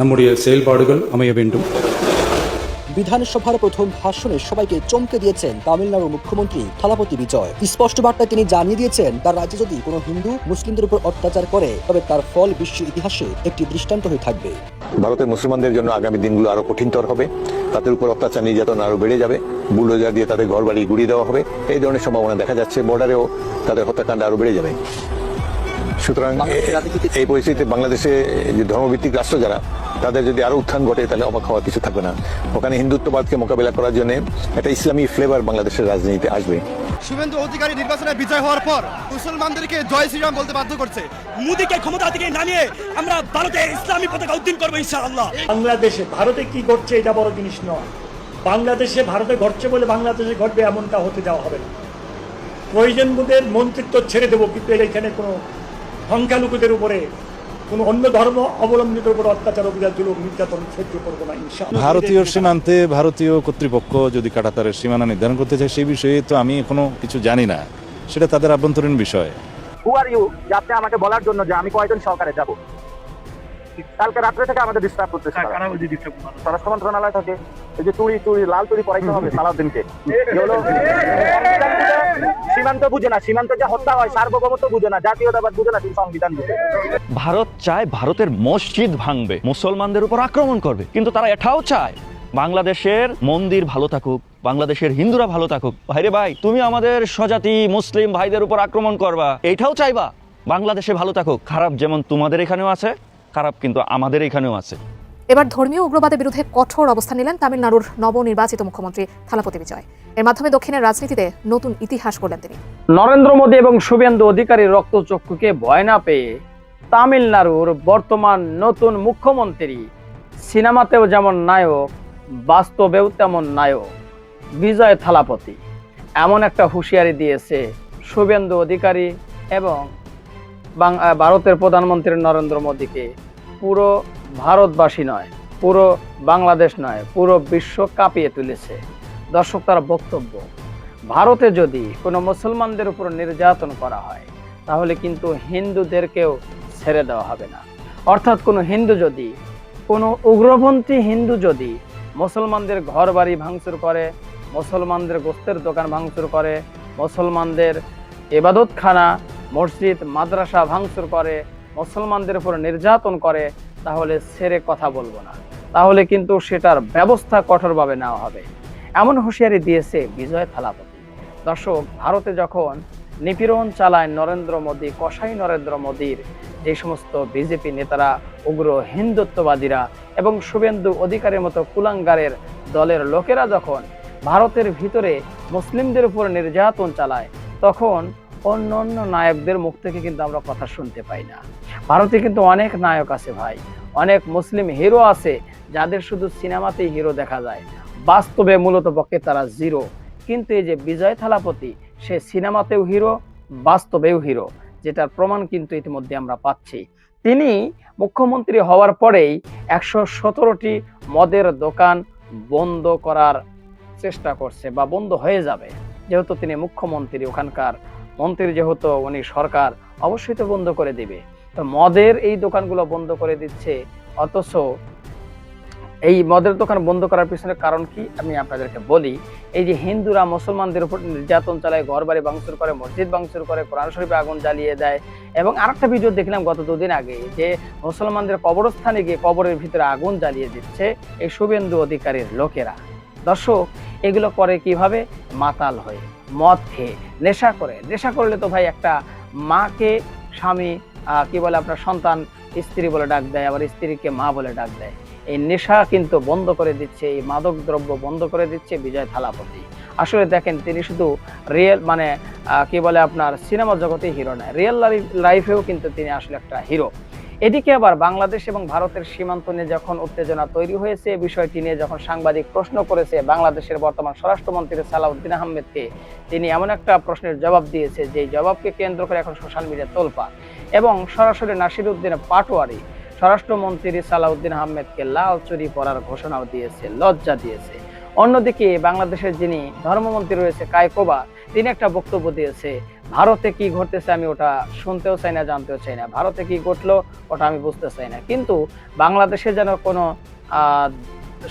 நம்முடைய செயல்பாடுகள் அமைய வேண்டும்। বিধানসভার প্রথম ভাষণে সবাইকে চমকে দিয়েছেন তামিলনাড়ুর মুখ্যমন্ত্রী থালাপতি বিজয়। স্পষ্ট বার্তায় তিনি জানিয়ে দিয়েছেন, তার রাজ্যে যদি কোনো হিন্দু মুসলিমদের উপর অত্যাচার করে তবে তার ফল বিশ্ব ইতিহাসে একটি দৃষ্টান্ত হয়ে থাকবে। ভারতের মুসলমানদের জন্য আগামী দিনগুলো আরো কঠিনতর হবে, তাদের উপর অত্যাচার নির্যাতন আরো বেড়ে যাবে, বুলডোজার দিয়ে তাদের ঘর বাড়ি গুড়িয়ে দেওয়া হবে, এই ধরনের সম্ভাবনা দেখা যাচ্ছে। বর্ডারেও তাদের হত্যাকাণ্ড আরো বেড়ে যাবে। সুতরাং এই পরিস্থিতিতে বাংলাদেশে যে ধর্মভিত্তিক রাষ্ট্র যারা, তাদের যদি আরো উত্থান ঘটে তাহলে অবাক হওয়ার কিছু থাকবে না। ওখানে হিন্দুত্ববাদকে মোকাবিলা করার জন্য একটা ইসলামী ফ্লেভার বাংলাদেশের রাজনীতিতে আসবে। শুভেন্দু অধিকারী নির্বাচনে বিজয় হওয়ার পর মুসলমানদেরকে জয় শ্রীরাম বলতে বাধ্য করছে। মোদীকে ক্ষমতা থেকে নামিয়ে আমরা ভারতে ইসলামী পতাকা উদ্দিন করবো ইনশাআল্লাহ। বাংলাদেশে ভারতে কি ঘটছে এটা বড় জিনিস নয়। বাংলাদেশে ভারতে ঘটছে বলে বাংলাদেশে ঘটবে এমনটা হতে দেওয়া হবে না। প্রয়োজন বোধের মন্ত্রিত্ব ছেড়ে দেবো, কিন্তু এখানে কোনো সংখ্যালঘুদের উপরে কোনো অন্য ধর্ম অবলম্বিতের উপর অত্যাচার, অবিচার, জুলুম, নির্যাতন সহ্য করবো না ইনশাআল্লাহ। ভারতীয় সীমান্তে ভারতীয় কর্তৃপক্ষ যদি কাঁটাতারের সীমানা নির্ধারণ করতে চায়, সেই বিষয়ে তো আমি এখনো কিছু জানি না, সেটা তাদের আভ্যন্তরীণ বিষয়। হু আর ইউ যে আপনি আমাকে বলার জন্য যে আমি কয়জন সহকারে যাব? কালকে রাত্রে থেকে আমাদের ডিস্টার্ব করতেছে স্বরাষ্ট্র মন্ত্রণালয় থেকে। এই যে চুরি লাল চুরি পড়াইতে হবে সালাউদ্দিনকে। সীমান্ত বুঝে না, সীমান্তে যে হত্যা হয় সার্বভৌমত্ব বুঝে না, জাতীয়তাবাদ বুঝে না, তিনি সংবিধান বুঝে। ভারত চায় ভারতের মসজিদ ভাঙবে, মুসলমানদের উপর আক্রমণ করবে, কিন্তু তারা এটাও চায় বাংলাদেশের মন্দির ভালো থাকুক, বাংলাদেশের হিন্দুরা ভালো থাকুক। ভাইরে ভাই, তুমি আমাদের স্বজাতি মুসলিম ভাইদের উপর আক্রমণ করবা, এইটাও চাইবা বাংলাদেশে ভালো থাকুক। খারাপ যেমন তোমাদের এখানেও আছে, খারাপ কিন্তু আমাদের এখানেও আছে। এবার ধর্মীয় উগ্রবাদের বিরুদ্ধে কঠোর অবস্থান নিলেন তামিলনাড়ুর নবনির্বাচিত মুখ্যমন্ত্রী থালাপতি বিজয়। এর মাধ্যমে দক্ষিণের রাজনীতিতে নতুন ইতিহাস গড়লেন তিনি। নরেন্দ্র মোদী এবং শুভেন্দু অধিকারীর রক্তচক্ষুকে ভয় না পেয়ে তামিলনাড়ুর বর্তমান নতুন মুখ্যমন্ত্রী সিনেমাতেও যেমন নায়ক, বাস্তবেও তেমন নায়ক বিজয় থালাপতি এমন একটা হুঁশিয়ারি দিয়েছে শুভেন্দু অধিকারী এবং ভারতের প্রধানমন্ত্রী নরেন্দ্র মোদীকে। পুরো ভারতবাসী নয়, পুরো বাংলাদেশ নয়, পুরো বিশ্ব কাঁপিয়ে তুলেছে। দর্শক, তার বক্তব্য, ভারতে যদি কোনো মুসলমানদের উপর নির্যাতন করা হয় তাহলে কিন্তু হিন্দুদেরকেও ছেড়ে দেওয়া হবে না। অর্থাৎ কোনো হিন্দু যদি, কোনো উগ্রপন্থী হিন্দু যদি মুসলমানদের ঘর বাড়ি ভাঙচুর করে, মুসলমানদের গোস্তের দোকান ভাঙচুর করে, মুসলমানদের ইবাদতখানা, মসজিদ, মাদ্রাসা ভাঙচুর করে, মুসলমানদের উপর নির্যাতন করে, তাহলে ছেড়ে কথা বলবো না, তাহলে কিন্তু সেটার ব্যবস্থা কঠোরভাবে নেওয়া হবে, এমন হুঁশিয়ারি দিয়েছে বিজয় থালাপতি। দর্শক, ভারতে যখন নিপীড়ন চালায় নরেন্দ্র মোদী, কসাই নরেন্দ্র মোদীর যে সমস্ত বিজেপি নেতারা, উগ্র হিন্দুত্ববাদীরা এবং শুভেন্দু অধিকারীর মতো কুলাঙ্গারের দলের লোকেরা যখন ভারতের ভিতরে মুসলিমদের উপর নির্যাতন চালায়, তখন অন্য অন্য নায়কদের মুখ থেকে কিন্তু আমরা কথা শুনতে পাই না। ভারতে কিন্তু অনেক নায়ক আছে ভাই, অনেক মুসলিম হিরো আছে যাদের শুধু সিনেমাতেই হিরো দেখা যায়, বাস্তবে মূলত পক্ষে তারা জিরো। কিন্তু এই যে বিজয় থালাপতি, সে সিনেমাতেও হিরো, বাস্তবেও হিরো, যেটার প্রমাণ কিন্তু ইতিমধ্যে আমরা পাচ্ছি। তিনি মুখ্যমন্ত্রী হওয়ার পরেই 117টি মদের দোকান বন্ধ করার চেষ্টা করছে, বা বন্ধ হয়ে যাবে, যেহেতু তিনি মুখ্যমন্ত্রী, ওখানকার মন্ত্রী যেহেতু উনি, সরকার অবশ্যই তো বন্ধ করে দিবে। তো মদের এই দোকানগুলো বন্ধ করে দিচ্ছে, অথচ এই মদের দোকান বন্ধ করার পিছনে কারণ কি আমি আপনাদেরকে বলি। এই যে হিন্দুরা মুসলমানদের উপর নির্যাতন চালায়, ঘর বাড়ি ভাঙচুর করে, মসজিদ ভাঙচুর করে, কোরআন শরীফে আগুন জ্বালিয়ে দেয়, এবং আরেকটা ভিডিও দেখলাম গত 2 দিন আগে যে মুসলমানদের কবরস্থানে গিয়ে কবরের ভিতরে আগুন জ্বালিয়ে দিচ্ছে এই শুভেন্দু অধিকারীর লোকেরা। দর্শক, এগুলো করে কিভাবে? মাতাল হয়ে, মদ খেয়ে, নেশা করে। নেশা করলে তো ভাই একটা মাকে স্বামী কি বলে, আপনার সন্তান স্ত্রী বলে ডাক দেয়, আবার স্ত্রীকে মা বলে ডাক দেয়। এই নেশা কিন্তু বন্ধ করে দিচ্ছে, এই মাদক দ্রব্য বন্ধ করে দিচ্ছে বিজয় থালাপতি। আসলে দেখেন, তিনি শুধু রিয়েল মানে কি বলে আপনার সিনেমা জগতেই হিরো নয়, রিয়েল লাইফেও কিন্তু তিনি আসলে একটা হিরো। এদিকে আবার বাংলাদেশ এবং ভারতের সীমান্ত নিয়ে যখন উত্তেজনা তৈরি হয়েছে, বিষয়টি নিয়ে যখন সাংবাদিক প্রশ্ন করেছে বাংলাদেশের বর্তমান স্বরাষ্ট্রমন্ত্রী সালাউদ্দিন আহমেদকে, তিনি এমন একটা প্রশ্নের জবাব দিয়েছে যে জবাবকে কেন্দ্র করে এখন সোশ্যাল মিডিয়া তোলপাড়, এবং সরাসরি নাসিরউদ্দিন পাটোয়ারি স্বরাষ্ট্রমন্ত্রী সালাউদ্দিন আহমেদকে লাল চুরি পরার ঘোষণাও দিয়েছে, লজ্জা দিয়েছে। অন্যদিকে বাংলাদেশের যিনি ধর্মমন্ত্রী রয়েছে কায়কোবা, তিনি একটা বক্তব্য দিয়েছে ভারতে কি ঘটতেছে আমি ওটা শুনতেও চাই না, জানতেও চাই না। ভারতে কি ঘটলো ওটা আমি বুঝতে চাই না। কিন্তু বাংলাদেশে যেন কোনো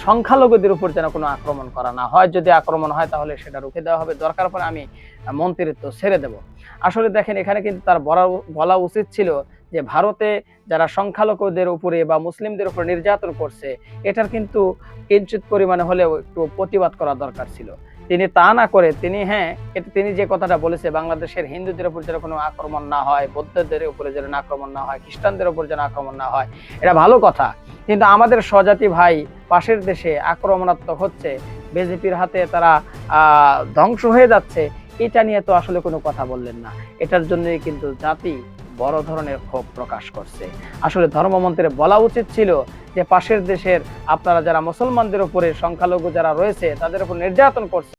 সংখ্যালঘুদের উপর যেন কোনো আক্রমণ করা না হয়। যদি আক্রমণ হয় তাহলে সেটা রুখে দেওয়া হবে, দরকার পড়ে আমি মন্ত্রিত্ব ছেড়ে দেব। আসলে দেখেন, এখানে কিন্তু তার বলা উচিত ছিল যে ভারতে যারা সংখ্যালঘুদের উপরে বা মুসলিমদের উপর নির্যাতন করছে, এটার কিন্তু কিঞ্চিত পরিমাণে হলেও একটু প্রতিবাদ করা দরকার ছিল। তিনি তা না করে তিনি যে কথাটা বলেছে, বাংলাদেশের হিন্দুদের উপর যেন কোনো আক্রমণ না হয়, বৌদ্ধদের উপরে যেন আক্রমণ না হয়, খ্রিস্টানদের উপর যেন আক্রমণ না হয়, এটা ভালো কথা। কিন্তু আমাদের স্বজাতি ভাই পাশের দেশে আক্রমণাত্মক হচ্ছে, বিজেপির হাতে তারা ধ্বংস হয়ে যাচ্ছে, এটা নিয়ে তো আসলে কোনো কথা বললেন না। এটার জন্যই কিন্তু জাতি বড় ধরনের ক্ষোভ প্রকাশ করছে। আসলে ধর্মমন্ত্রীর বলা উচিত ছিল যে পাশের দেশের আপনারা যারা মুসলমানদের উপরে সংখ্যালঘু যারা রয়েছে তাদের উপর নির্যাতন করছে,